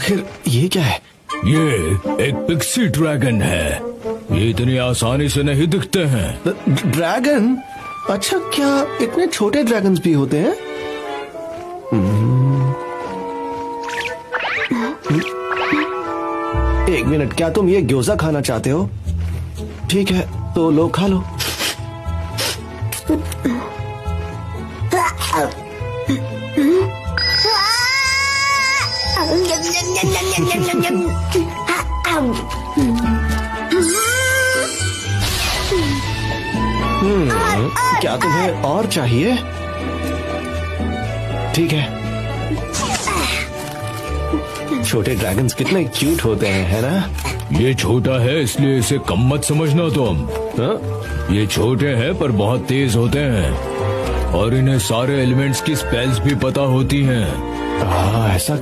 आखिर ये क्या है? ये एक पिक्सी ड्रैगन है। ये इतनी आसानी से नहीं दिखते हैं। ड्रैगन? अच्छा, क्या इतने छोटे ड्रैगन्स भी होते हैं? एक मिनट, क्या तुम ये ग्योजा खाना चाहते हो? ठीक है, तो लो, खा लो। क्या तुम्हें और चाहिए? ठीक है। छोटे ड्रैगन्स कितने क्यूट होते हैं, है ना? ये छोटा है इसलिए इसे कम मत समझना तुम। हाँ? ये छोटे हैं पर बहुत तेज होते हैं और इन्हें सारे एलिमेंट्स की स्पेल्स भी पता होती हैं। ऐसा